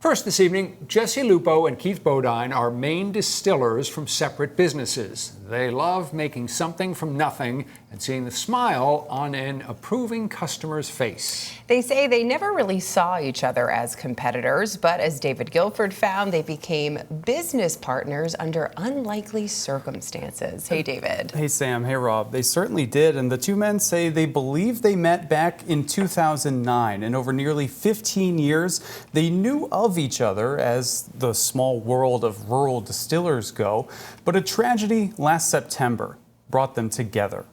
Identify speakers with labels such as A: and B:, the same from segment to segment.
A: First this evening, Jesse Lupo and Keith Bodine are Maine distillers from separate businesses. They love making something from nothing and seeing the smile on an approving customer's face.
B: They say they never really saw each other as competitors, but as David Guilford found, they became business partners under unlikely circumstances. Hey, David.
C: Hey, Sam. Hey, Rob. They certainly did, and the two men say they believe they met back in 2009, and over nearly 15 years, they knew of each other as the small world of rural distillers go, but a tragedy last September brought them together.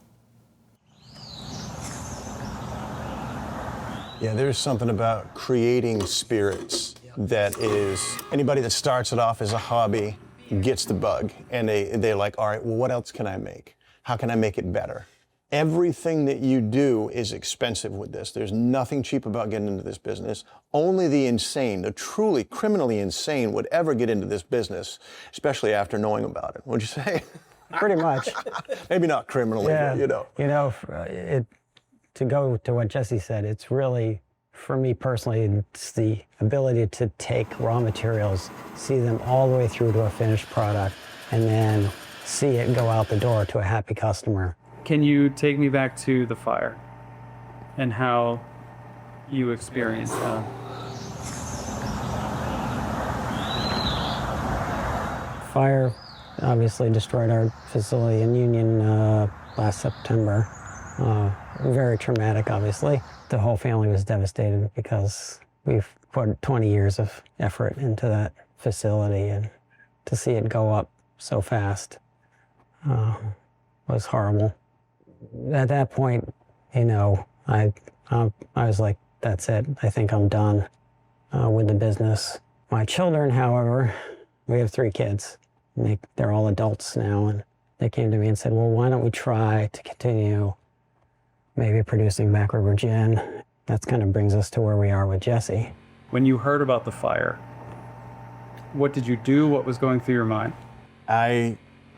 D: Yeah, there's something about creating spirits that is, anybody that starts it off as a hobby gets the bug, and they're like, all right, well, what else can I make? How can I make it better? Everything that you do is expensive with this. There's nothing cheap about getting into this business. Only the insane, the truly criminally insane would ever get into this business, especially after knowing about it. What'd you say?
E: Pretty much.
D: Maybe not criminally,
E: yeah,
D: but you know.
E: You know, to go to what Jesse said, it's really, for me personally, it's the ability to take raw materials, see them all the way through to a finished product, and then see it go out the door to a happy customer.
C: Can you take me back to the fire and how you experienced that?
E: Fire obviously destroyed our facility in Union last September. Very traumatic, obviously. The whole family was devastated because we've put 20 years of effort into that facility, and to see it go up so fast was horrible. At that point, you know, I was like, that's it. I think I'm done with the business. My children, however, we have 3 kids. And they're all adults now, and they came to me and said, well, why don't we try to continue maybe producing Back River Gin? That kind of brings us to where we are with Jesse.
C: When you heard about the fire, what did you do? What was going through your mind?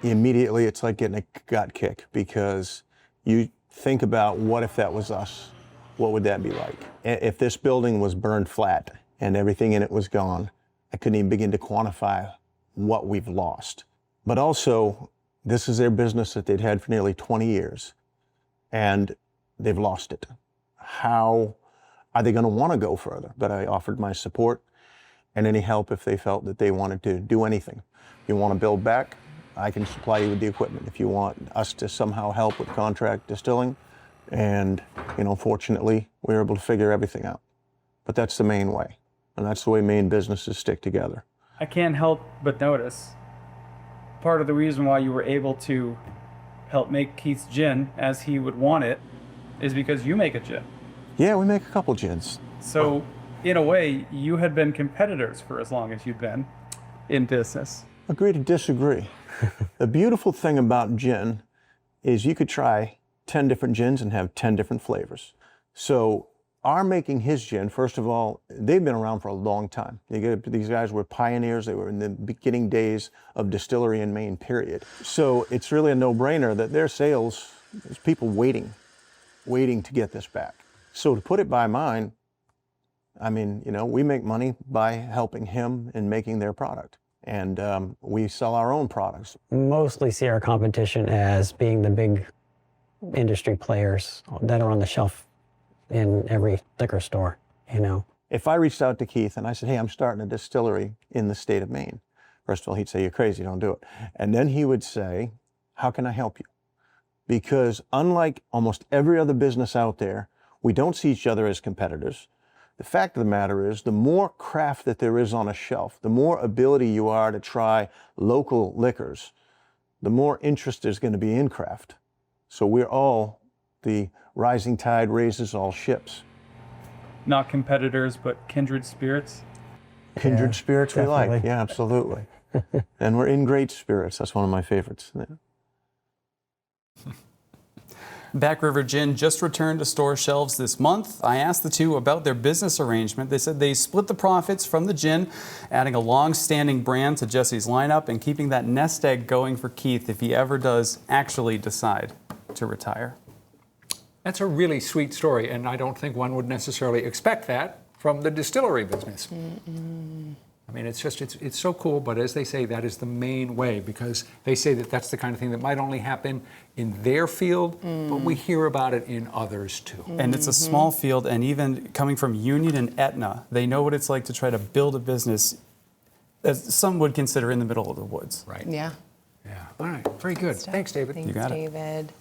D: Immediately, it's like getting a gut kick, because you think about, what if that was us? What would that be like? If this building was burned flat and everything in it was gone, I couldn't even begin to quantify what we've lost. But also, this is their business that they'd had for nearly 20 years, and they've lost it. How are they going to want to go further? But I offered my support and any help if they felt that they wanted to do anything. If you want to build back, I can supply you with the equipment. If you want us to somehow help with contract distilling, and you know, fortunately, we were able to figure everything out. But that's the Maine way, and that's the way Maine businesses stick together.
C: I can't help but notice part of the reason why you were able to help make Keith's gin as he would want it is because you make a gin.
D: Yeah, we make a couple gins.
C: So, in a way, you had been competitors for as long as you'd been in business.
D: Agree to disagree. The beautiful thing about gin is you could try 10 different gins and have 10 different flavors. So our making his gin, first of all, they've been around for a long time. These guys were pioneers. They were in the beginning days of distillery in Maine, period. So it's really a no-brainer that their sales, there's people waiting to get this back. So to put it by mine, I mean, you know, we make money by helping him in making their product. And we sell our own products. Mostly
E: see our competition as being the big industry players that are on the shelf in every liquor store, you know. If I reached out to Keith and I said, hey, I'm starting a distillery in the state of Maine, first of all, he'd say, you're crazy, don't do it. And then he would say, how can I help you? Because unlike almost every other business out there, we don't see each other as competitors. The fact of the matter is, the more craft that there is on a shelf, the more ability you are to try local liquors, the more interest there's going to be in craft. So we're all, the rising tide raises all ships.
C: Not competitors, but kindred spirits?
D: Kindred spirits
E: definitely.
D: We like, yeah, absolutely. And we're in great spirits. That's one of my favorites. Yeah.
C: Back River Gin just returned to store shelves this month. I asked the two about their business arrangement. They said they split the profits from the gin, adding a long-standing brand to Jesse's lineup and keeping that nest egg going for Keith if he ever does actually decide to retire.
A: That's a really sweet story, and I don't think one would necessarily expect that from the distillery business. mean, it's so cool, but as they say, that is the main way, because they say that that's the kind of thing that might only happen in their field, but we hear about it in others too.
C: And it's a small field, and even coming from Union and Etna, they know what it's like to try to build a business, as some would consider, in the middle of the woods.
A: Right.
B: Yeah.
A: Yeah. All right. Very good. Thanks, David.
B: Thanks,
C: got it.
B: David.